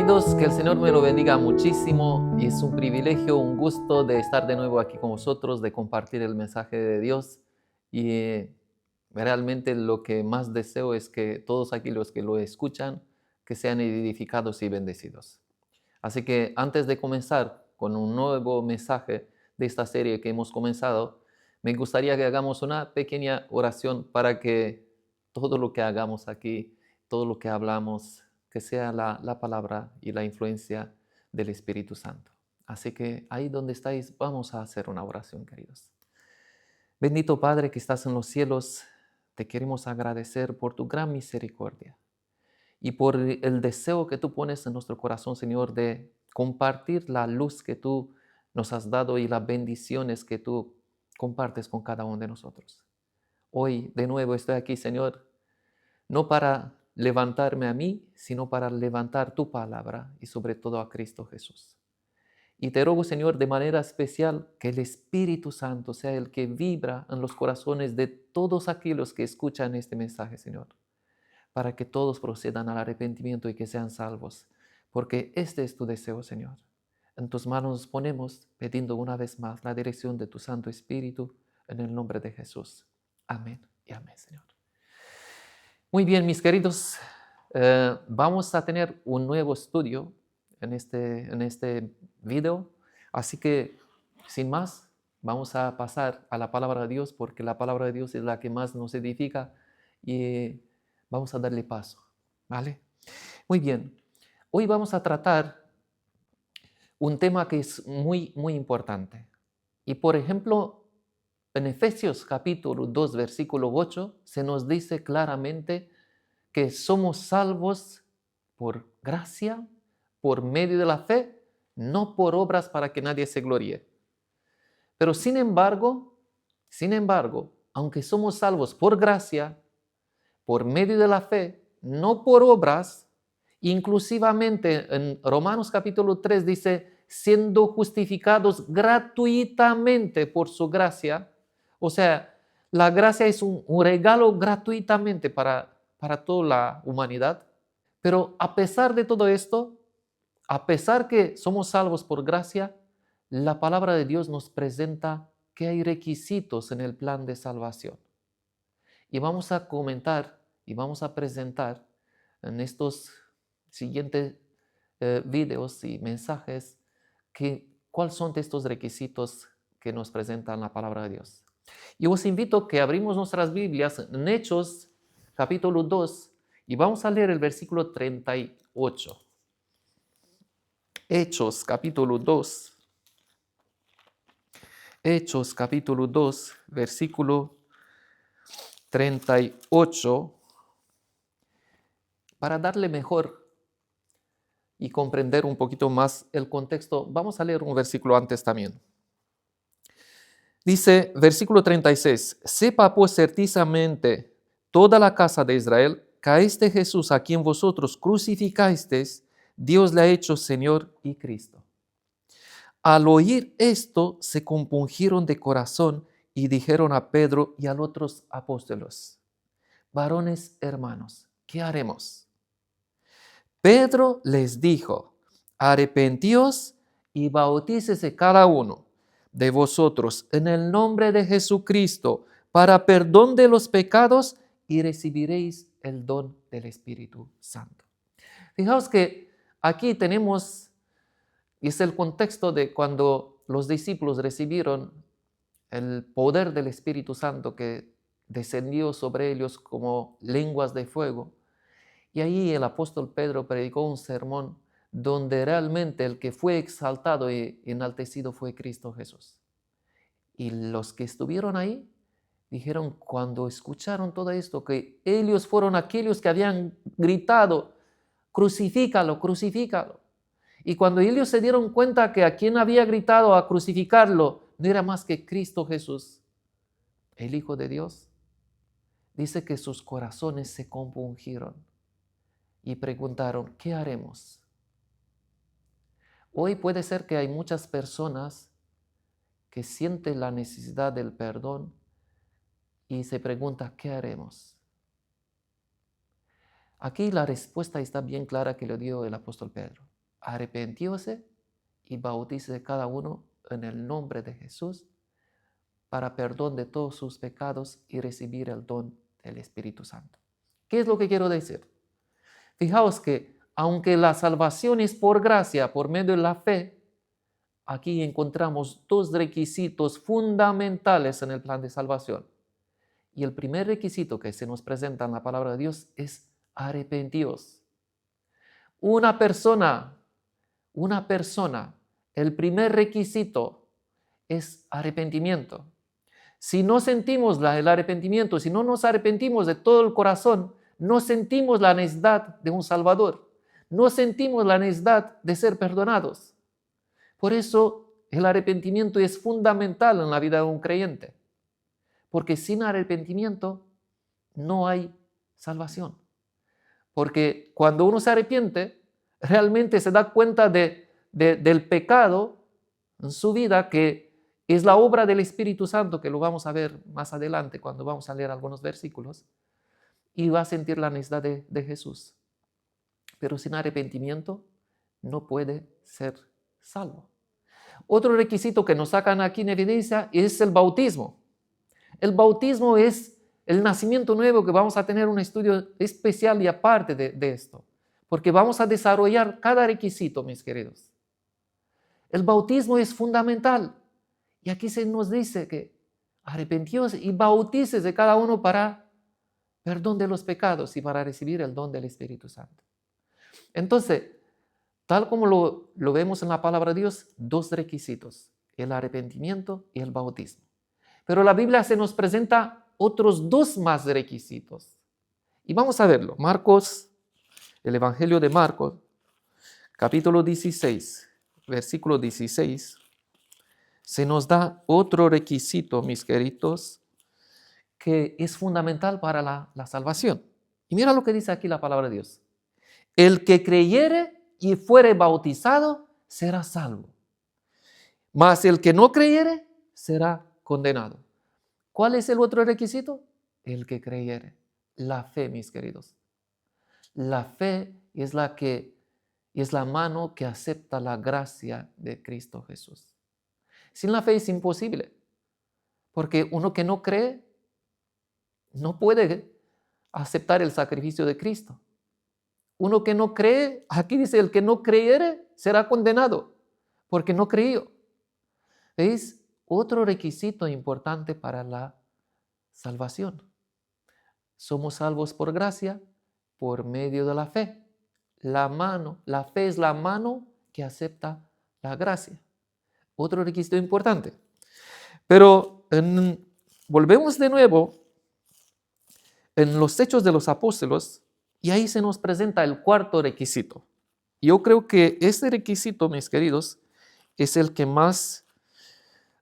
queridos, que el Señor me lo bendiga muchísimo y es un privilegio, un gusto de estar de nuevo aquí con vosotros, de compartir el mensaje de Dios y realmente lo que más deseo es que todos aquí los que lo escuchan, que sean edificados y bendecidos. Así que antes de comenzar con un nuevo mensaje de esta serie que hemos comenzado, me gustaría que hagamos una pequeña oración para que todo lo que hagamos aquí, todo lo que hablamos, que sea la palabra y la influencia del Espíritu Santo. Así que ahí donde estáis, vamos a hacer una oración, queridos. Bendito Padre que estás en los cielos, te queremos agradecer por tu gran misericordia y por el deseo que tú pones en nuestro corazón, Señor, de compartir la luz que tú nos has dado y las bendiciones que tú compartes con cada uno de nosotros. Hoy, de nuevo, estoy aquí, Señor, no para levantarme a mí, sino para levantar tu palabra y sobre todo a Cristo Jesús. Y te ruego, Señor, de manera especial que el Espíritu Santo sea el que vibra en los corazones de todos aquellos que escuchan este mensaje, Señor, para que todos procedan al arrepentimiento y que sean salvos, porque este es tu deseo, Señor. En tus manos nos ponemos, pidiendo una vez más la dirección de tu Santo Espíritu, en el nombre de Jesús. Amén y amén, Señor. Muy bien, mis queridos, vamos a tener un nuevo estudio en este video, así que sin más, vamos a pasar a la palabra de Dios, porque la palabra de Dios es la que más nos edifica y vamos a darle paso, ¿vale? Muy bien, hoy vamos a tratar un tema que es muy, muy importante. Y por ejemplo, en Efesios capítulo 2, versículo 8, se nos dice claramente que somos salvos por gracia, por medio de la fe, no por obras para que nadie se gloríe. Pero sin embargo, aunque somos salvos por gracia, por medio de la fe, no por obras, inclusivamente en Romanos capítulo 3 dice, siendo justificados gratuitamente por su gracia. O sea, la gracia es un regalo gratuitamente para toda la humanidad. Pero a pesar de todo esto, a pesar que somos salvos por gracia, la palabra de Dios nos presenta que hay requisitos en el plan de salvación. Y vamos a comentar y vamos a presentar en estos siguientes videos y mensajes cuáles son estos requisitos que nos presentan la palabra de Dios. Y os invito a que abrimos nuestras Biblias en Hechos capítulo 2 y vamos a leer el versículo 38. Hechos capítulo 2. Hechos capítulo 2, versículo 38. Para darle mejor y comprender un poquito más el contexto, vamos a leer un versículo antes también. Dice, versículo 36, sepa pues certezamente toda la casa de Israel que a este Jesús a quien vosotros crucificasteis, Dios le ha hecho Señor y Cristo. Al oír esto, se compungieron de corazón y dijeron a Pedro y a los otros apóstoles, varones hermanos, ¿qué haremos? Pedro les dijo, arrepentíos y bautícese cada uno de vosotros en el nombre de Jesucristo para perdón de los pecados y recibiréis el don del Espíritu Santo. Fijaos que aquí tenemos, y es el contexto de cuando los discípulos recibieron el poder del Espíritu Santo que descendió sobre ellos como lenguas de fuego. Y ahí el apóstol Pedro predicó un sermón donde realmente el que fue exaltado y enaltecido fue Cristo Jesús. Y los que estuvieron ahí dijeron cuando escucharon todo esto que ellos fueron aquellos que habían gritado, crucifícalo, crucifícalo. Y cuando ellos se dieron cuenta que a quien había gritado a crucificarlo no era más que Cristo Jesús, el Hijo de Dios, dice que sus corazones se compungieron y preguntaron, ¿qué haremos? Hoy puede ser que hay muchas personas que sienten la necesidad del perdón y se preguntan, ¿qué haremos? Aquí la respuesta está bien clara que le dio el apóstol Pedro. arrepentíose y bautícese cada uno en el nombre de Jesús para perdón de todos sus pecados y recibir el don del Espíritu Santo. ¿Qué es lo que quiero decir? Fijaos que aunque la salvación es por gracia, por medio de la fe, aquí encontramos dos requisitos fundamentales en el plan de salvación. Y el primer requisito que se nos presenta en la palabra de Dios es arrepentíos. Una persona, el primer requisito es arrepentimiento. Si no sentimos el arrepentimiento, si no nos arrepentimos de todo el corazón, no sentimos la necesidad de un Salvador, no sentimos la necesidad de ser perdonados. Por eso el arrepentimiento es fundamental en la vida de un creyente, porque sin arrepentimiento no hay salvación. Porque cuando uno se arrepiente, realmente se da cuenta del pecado en su vida, que es la obra del Espíritu Santo, que lo vamos a ver más adelante cuando vamos a leer algunos versículos, y va a sentir la necesidad de Jesús. Pero sin arrepentimiento no puede ser salvo. Otro requisito que nos sacan aquí en evidencia es el bautismo. El bautismo es el nacimiento nuevo, que vamos a tener un estudio especial y aparte de esto, porque vamos a desarrollar cada requisito, mis queridos. El bautismo es fundamental. Y aquí se nos dice que arrepentíos y bautícese cada uno para perdón de los pecados y para recibir el don del Espíritu Santo. Entonces, tal como lo vemos en la palabra de Dios, dos requisitos: el arrepentimiento y el bautismo. Pero la Biblia se nos presenta otros dos más requisitos. Y vamos a verlo. El Evangelio de Marcos, capítulo 16, versículo 16. Se nos da otro requisito, mis queridos, que es fundamental para la salvación. Y mira lo que dice aquí la palabra de Dios. El que creyere y fuere bautizado será salvo, mas el que no creyere será condenado. ¿Cuál es el otro requisito? El que creyere. La fe, mis queridos. La fe es la mano que acepta la gracia de Cristo Jesús. Sin la fe es imposible, porque uno que no cree no puede aceptar el sacrificio de Cristo. Uno que no cree, aquí dice, el que no creyere será condenado, porque no creyó. ¿Veis? Otro requisito importante para la salvación. Somos salvos por gracia, por medio de la fe. La fe es la mano que acepta la gracia. Otro requisito importante. Pero volvemos de nuevo en los Hechos de los Apóstoles, y ahí se nos presenta el cuarto requisito. Yo creo que este requisito, mis queridos, es el que más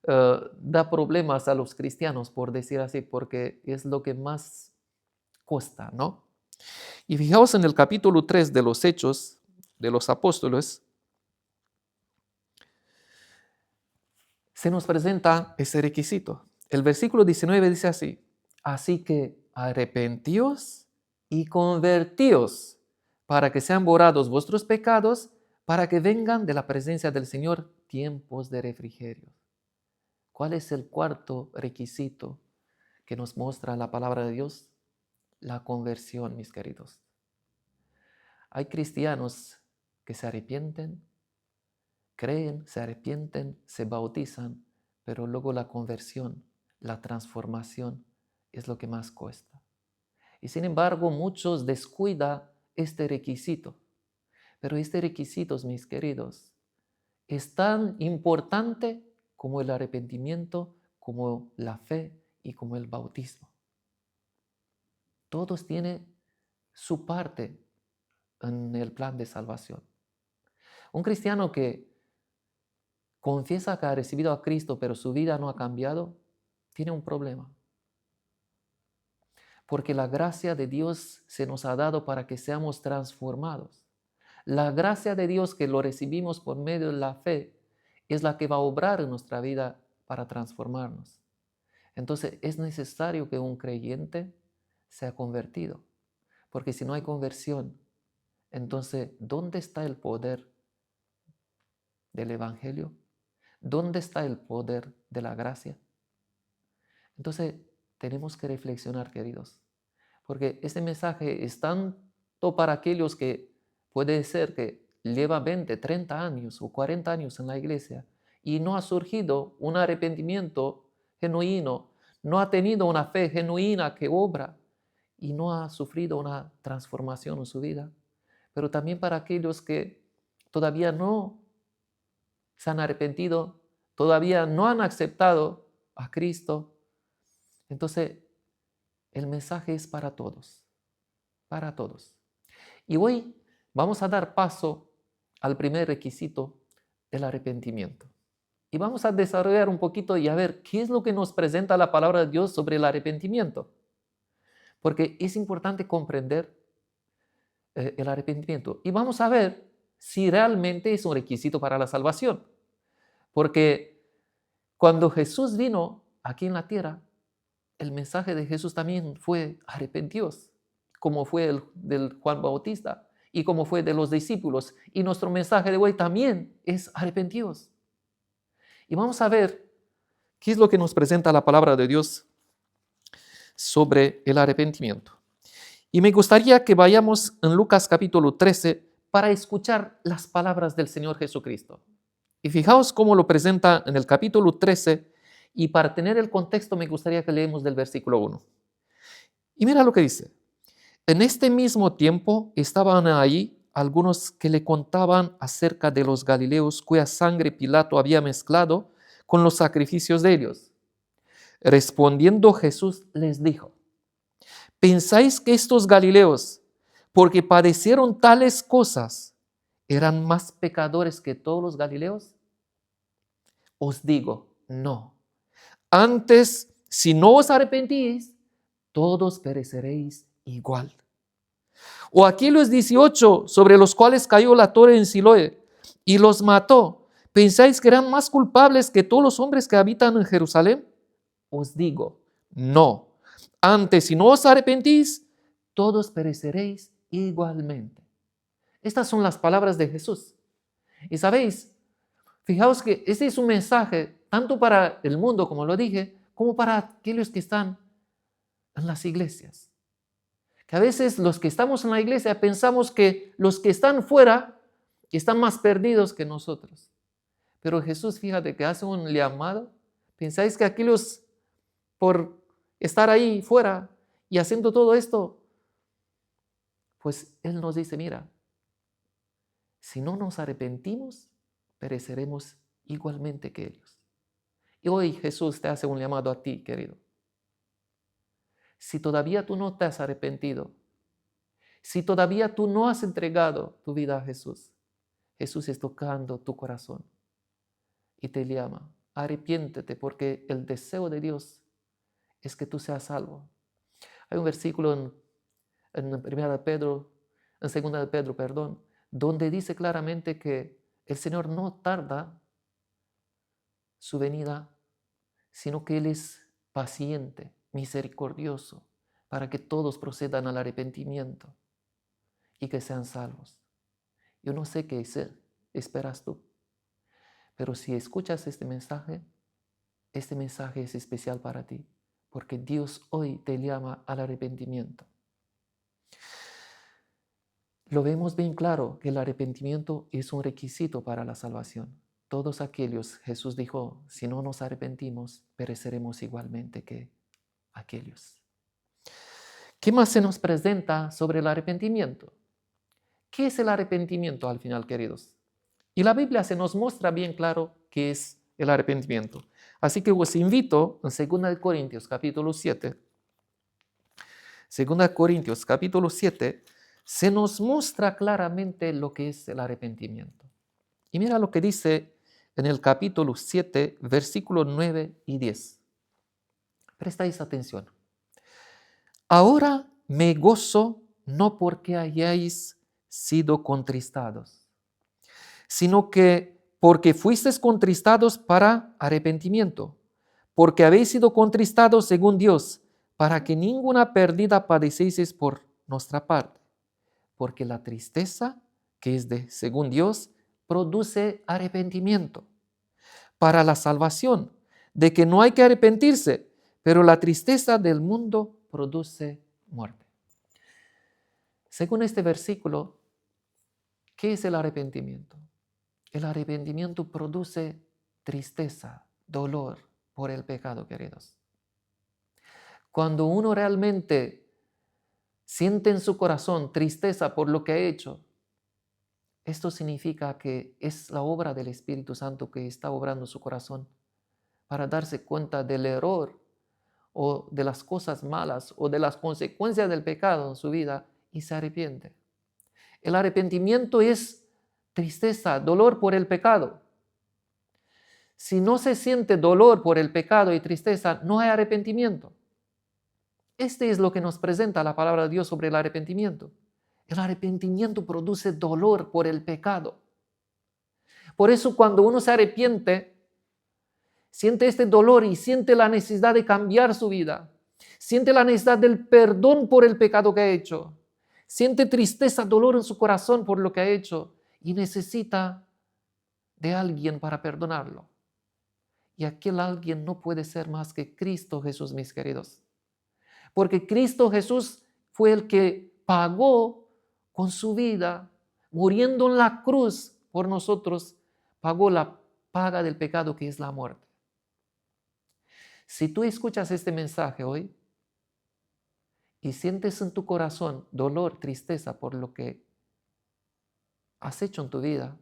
da problemas a los cristianos, por decir así, porque es lo que más cuesta, ¿no? Y fijaos en el capítulo 3 de los Hechos de los Apóstoles, se nos presenta ese requisito. El versículo 19 dice así: así que arrepentíos y convertíos para que sean borrados vuestros pecados, para que vengan de la presencia del Señor tiempos de refrigerio. ¿Cuál es el cuarto requisito que nos muestra la palabra de Dios? La conversión, mis queridos. Hay cristianos que se arrepienten, creen, se arrepienten, se bautizan, pero luego la conversión, la transformación es lo que más cuesta. Y sin embargo, muchos descuidan este requisito. Pero este requisito, mis queridos, es tan importante como el arrepentimiento, como la fe y como el bautismo. Todos tienen su parte en el plan de salvación. Un cristiano que confiesa que ha recibido a Cristo, pero su vida no ha cambiado, tiene un problema. Porque la gracia de Dios se nos ha dado para que seamos transformados. La gracia de Dios que lo recibimos por medio de la fe es la que va a obrar en nuestra vida para transformarnos. Entonces es necesario que un creyente sea convertido. Porque si no hay conversión, entonces ¿dónde está el poder del Evangelio? ¿Dónde está el poder de la gracia? Entonces, tenemos que reflexionar, queridos, porque este mensaje es tanto para aquellos que puede ser que lleva 20, 30 años o 40 años en la iglesia y no ha surgido un arrepentimiento genuino, no ha tenido una fe genuina que obra y no ha sufrido una transformación en su vida. Pero también para aquellos que todavía no se han arrepentido, todavía no han aceptado a Cristo. Entonces, el mensaje es para todos, para todos. Y hoy vamos a dar paso al primer requisito del arrepentimiento. Y vamos a desarrollar un poquito y a ver qué es lo que nos presenta la palabra de Dios sobre el arrepentimiento. Porque es importante comprender el arrepentimiento. Y vamos a ver si realmente es un requisito para la salvación. Porque cuando Jesús vino aquí en la tierra, el mensaje de Jesús también fue arrepentíos, como fue el del Juan Bautista y como fue de los discípulos. Y nuestro mensaje de hoy también es arrepentíos. Y vamos a ver qué es lo que nos presenta la palabra de Dios sobre el arrepentimiento. Y me gustaría que vayamos en Lucas capítulo 13 para escuchar las palabras del Señor Jesucristo. Y fijaos cómo lo presenta en el capítulo 13, y para tener el contexto me gustaría que leemos del versículo 1. Y mira lo que dice. En este mismo tiempo estaban ahí algunos que le contaban acerca de los galileos cuya sangre Pilato había mezclado con los sacrificios de ellos. Respondiendo Jesús les dijo, ¿pensáis que estos galileos, porque padecieron tales cosas, eran más pecadores que todos los galileos? Os digo, no. Antes, si no os arrepentís, todos pereceréis igual. O aquellos 18 sobre los cuales cayó la torre en Siloé y los mató, ¿pensáis que eran más culpables que todos los hombres que habitan en Jerusalén? Os digo, no. Antes, si no os arrepentís, todos pereceréis igualmente. Estas son las palabras de Jesús. Y sabéis, fijaos que este es un mensaje tanto para el mundo, como lo dije, como para aquellos que están en las iglesias. Que a veces los que estamos en la iglesia pensamos que los que están fuera están más perdidos que nosotros. Pero Jesús, fíjate que hace un llamado. ¿Pensáis que aquellos por estar ahí fuera y haciendo todo esto? Pues Él nos dice, mira, si no nos arrepentimos, pereceremos igualmente que ellos. Y hoy Jesús te hace un llamado a ti, querido. Si todavía tú no te has arrepentido, si todavía tú no has entregado tu vida a Jesús, Jesús está tocando tu corazón y te llama, arrepiéntete porque el deseo de Dios es que tú seas salvo. Hay un versículo en 2 de Pedro, donde dice claramente que el Señor no tarda su venida, sino que Él es paciente, misericordioso, para que todos procedan al arrepentimiento y que sean salvos. Yo no sé qué esperas tú, pero si escuchas este mensaje es especial para ti, porque Dios hoy te llama al arrepentimiento. Lo vemos bien claro que el arrepentimiento es un requisito para la salvación. Todos aquellos, Jesús dijo, si no nos arrepentimos, pereceremos igualmente que aquellos. ¿Qué más se nos presenta sobre el arrepentimiento? ¿Qué es el arrepentimiento al final, queridos? Y la Biblia se nos muestra bien claro qué es el arrepentimiento. Así que os invito en 2 Corintios capítulo 7. 2 Corintios capítulo 7 se nos muestra claramente lo que es el arrepentimiento. Y mira lo que dice en el capítulo 7, versículos 9 y 10. Prestáis atención. Ahora me gozo no porque hayáis sido contristados, sino que porque fuisteis contristados para arrepentimiento, porque habéis sido contristados según Dios, para que ninguna pérdida padecieseis por nuestra parte, porque la tristeza que es según Dios produce arrepentimiento para la salvación, de que no hay que arrepentirse, pero la tristeza del mundo produce muerte. Según este versículo, ¿qué es el arrepentimiento? El arrepentimiento produce tristeza, dolor por el pecado, queridos. Cuando uno realmente siente en su corazón tristeza por lo que ha hecho, esto significa que es la obra del Espíritu Santo que está obrando en su corazón para darse cuenta del error o de las cosas malas o de las consecuencias del pecado en su vida y se arrepiente. El arrepentimiento es tristeza, dolor por el pecado. Si no se siente dolor por el pecado y tristeza, no hay arrepentimiento. Este es lo que nos presenta la palabra de Dios sobre el arrepentimiento. El arrepentimiento produce dolor por el pecado. Por eso cuando uno se arrepiente, siente este dolor y siente la necesidad de cambiar su vida. Siente la necesidad del perdón por el pecado que ha hecho. Siente tristeza, dolor en su corazón por lo que ha hecho y necesita de alguien para perdonarlo. Y aquel alguien no puede ser más que Cristo Jesús, mis queridos. Porque Cristo Jesús fue el que pagó con su vida, muriendo en la cruz por nosotros, pagó la paga del pecado que es la muerte. Si tú escuchas este mensaje hoy y sientes en tu corazón dolor, tristeza por lo que has hecho en tu vida,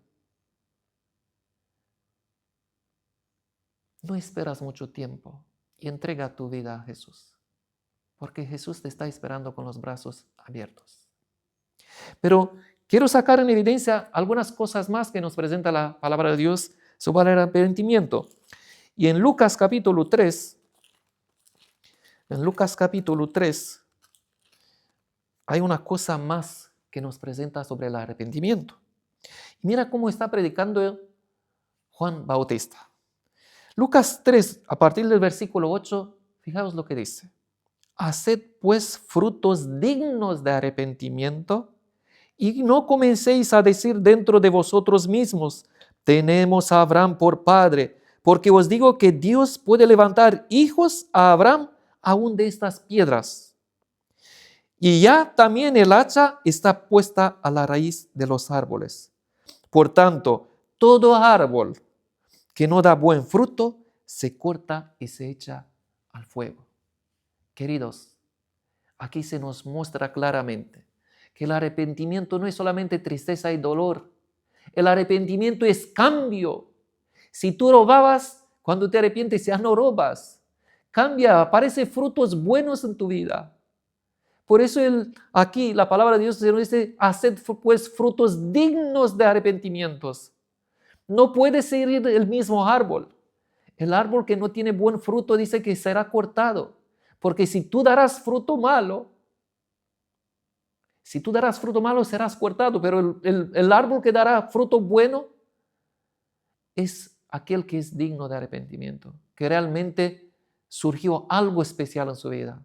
no esperas mucho tiempo y entrega tu vida a Jesús, porque Jesús te está esperando con los brazos abiertos. Pero quiero sacar en evidencia algunas cosas más que nos presenta la palabra de Dios sobre el arrepentimiento. Y en Lucas capítulo 3, hay una cosa más que nos presenta sobre el arrepentimiento. Y mira cómo está predicando Juan Bautista. Lucas 3, a partir del versículo 8, fijaos lo que dice. Haced pues frutos dignos de arrepentimiento y no comencéis a decir dentro de vosotros mismos, tenemos a Abraham por padre, porque os digo que Dios puede levantar hijos a Abraham aún de estas piedras. Y ya también el hacha está puesta a la raíz de los árboles. Por tanto, todo árbol que no da buen fruto se corta y se echa al fuego. Queridos, aquí se nos muestra claramente que el arrepentimiento no es solamente tristeza y dolor. El arrepentimiento es cambio. Si tú robabas, cuando te arrepientes ya no robas. Cambia, aparecen frutos buenos en tu vida. Por eso aquí la palabra de Dios nos dice, haced pues frutos dignos de arrepentimientos. No puede seguir el mismo árbol. El árbol que no tiene buen fruto dice que será cortado. Porque si tú darás fruto malo, serás cortado. Pero el árbol que dará fruto bueno es aquel que es digno de arrepentimiento. Que realmente surgió algo especial en su vida.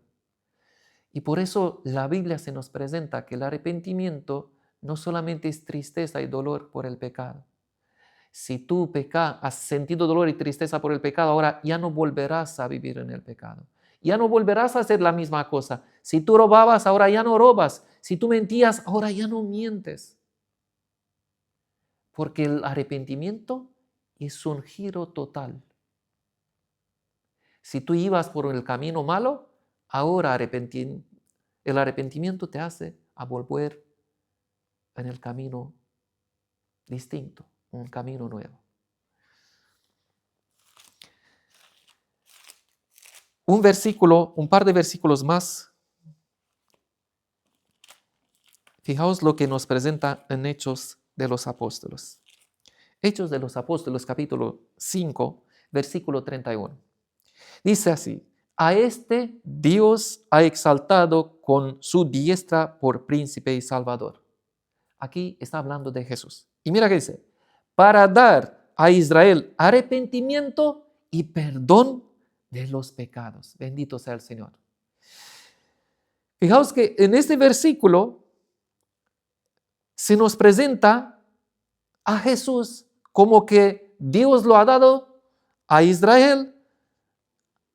Y por eso la Biblia se nos presenta que el arrepentimiento no solamente es tristeza y dolor por el pecado. Si tú has sentido dolor y tristeza por el pecado, ahora ya no volverás a vivir en el pecado. Ya no volverás a hacer la misma cosa. Si tú robabas, ahora ya no robas. Si tú mentías, ahora ya no mientes. Porque el arrepentimiento es un giro total. Si tú ibas por el camino malo, ahora el arrepentimiento te hace a volver en el camino distinto, un camino nuevo. Un par de versículos más. Fijaos lo que nos presenta en Hechos de los Apóstoles. Hechos de los Apóstoles, capítulo 5, versículo 31. Dice así, a este Dios ha exaltado con su diestra por príncipe y salvador. Aquí está hablando de Jesús. Y mira qué dice, para dar a Israel arrepentimiento y perdón de los pecados. Bendito sea el Señor. Fijaos que en este versículo se nos presenta a Jesús como que Dios lo ha dado a Israel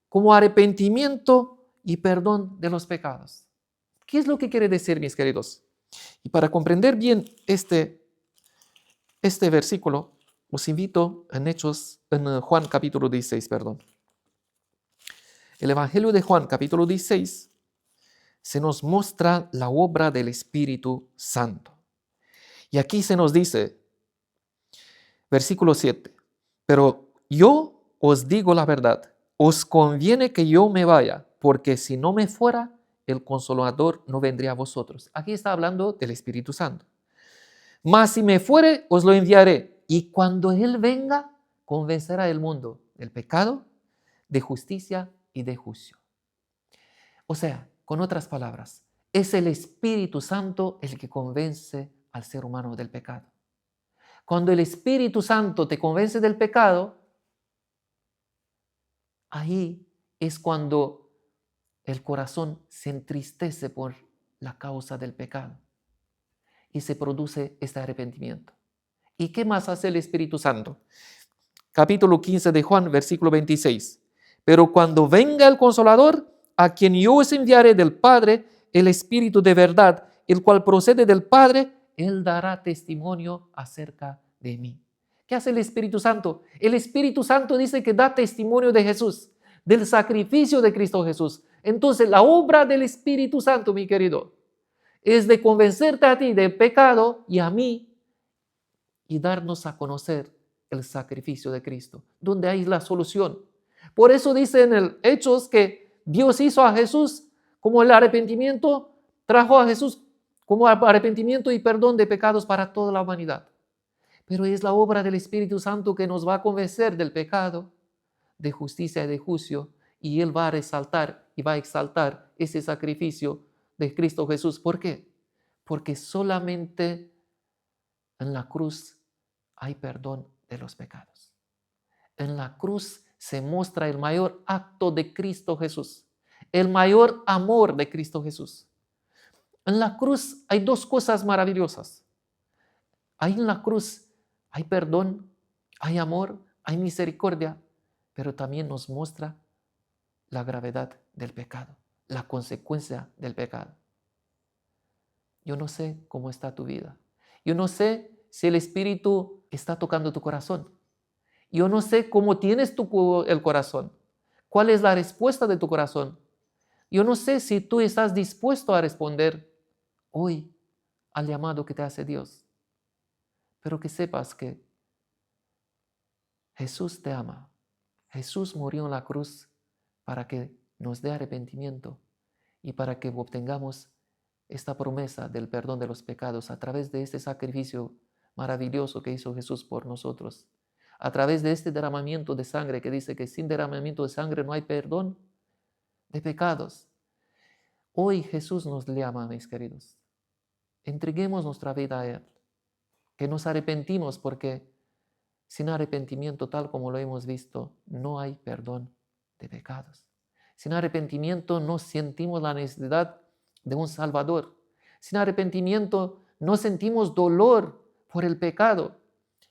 como arrepentimiento y perdón de los pecados. ¿Qué es lo que quiere decir, mis queridos? Y para comprender bien este versículo, os invito en Juan capítulo 16, perdón. El Evangelio de Juan capítulo 16 se nos muestra la obra del Espíritu Santo. Y aquí se nos dice, versículo 7, pero yo os digo la verdad, os conviene que yo me vaya, porque si no me fuera, el Consolador no vendría a vosotros. Aquí está hablando del Espíritu Santo. Mas si me fuere, os lo enviaré, y cuando Él venga, convencerá el mundo del pecado, de justicia y de juicio. O sea, con otras palabras, es el Espíritu Santo el que convence al ser humano del pecado. Cuando el Espíritu Santo te convence del pecado, ahí es cuando el corazón se entristece por la causa del pecado y se produce este arrepentimiento. ¿Y qué más hace el Espíritu Santo? Capítulo 15 de Juan, versículo 26. Pero cuando venga el Consolador, a quien yo os enviaré del Padre, el Espíritu de verdad, el cual procede del Padre, Él dará testimonio acerca de mí. ¿Qué hace el Espíritu Santo? El Espíritu Santo dice que da testimonio de Jesús, del sacrificio de Cristo Jesús. Entonces, la obra del Espíritu Santo, mi querido, es de convencerte a ti del pecado y a mí y darnos a conocer el sacrificio de Cristo, donde hay la solución. Por eso dice en el Hechos que Dios hizo a Jesús como el arrepentimiento, trajo a Jesús como arrepentimiento y perdón de pecados para toda la humanidad. Pero es la obra del Espíritu Santo que nos va a convencer del pecado, de justicia y de juicio, y Él va a resaltar y va a exaltar ese sacrificio de Cristo Jesús. ¿Por qué? Porque solamente en la cruz hay perdón de los pecados. En la cruz se muestra el mayor acto de Cristo Jesús, el mayor amor de Cristo Jesús. En la cruz hay dos cosas maravillosas. Ahí en la cruz hay perdón, hay amor, hay misericordia, pero también nos muestra la gravedad del pecado, la consecuencia del pecado. Yo no sé cómo está tu vida. Yo no sé si el Espíritu está tocando tu corazón. Yo no sé cómo tienes el corazón. ¿Cuál es la respuesta de tu corazón? Yo no sé si tú estás dispuesto a responder hoy al llamado que te hace Dios. Pero que sepas que Jesús te ama. Jesús murió en la cruz para que nos dé arrepentimiento y para que obtengamos esta promesa del perdón de los pecados a través de este sacrificio maravilloso que hizo Jesús por nosotros. A través de este derramamiento de sangre que dice que sin derramamiento de sangre no hay perdón de pecados. Hoy Jesús nos llama, mis queridos. Entreguemos nuestra vida a Él. Que nos arrepentimos porque sin arrepentimiento, tal como lo hemos visto, no hay perdón de pecados. Sin arrepentimiento no sentimos la necesidad de un Salvador. Sin arrepentimiento no sentimos dolor por el pecado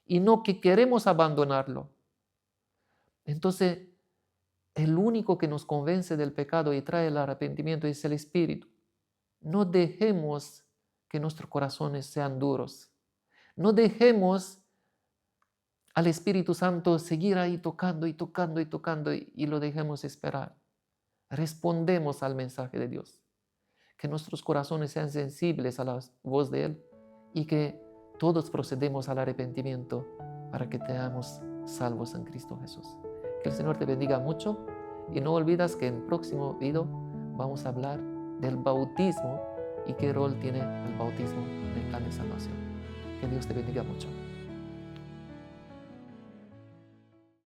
y no que queremos abandonarlo. Entonces, el único que nos convence del pecado y trae el arrepentimiento es el Espíritu. No dejemos que nuestros corazones sean duros. No dejemos al Espíritu Santo seguir ahí tocando y tocando y tocando y lo dejemos esperar. Respondemos al mensaje de Dios. Que nuestros corazones sean sensibles a la voz de Él y que todos procedemos al arrepentimiento para que seamos salvos en Cristo Jesús. Que el Señor te bendiga mucho y no olvides que en el próximo video vamos a hablar del bautismo y qué rol tiene el bautismo en el plan de salvación. Que Dios te bendiga mucho.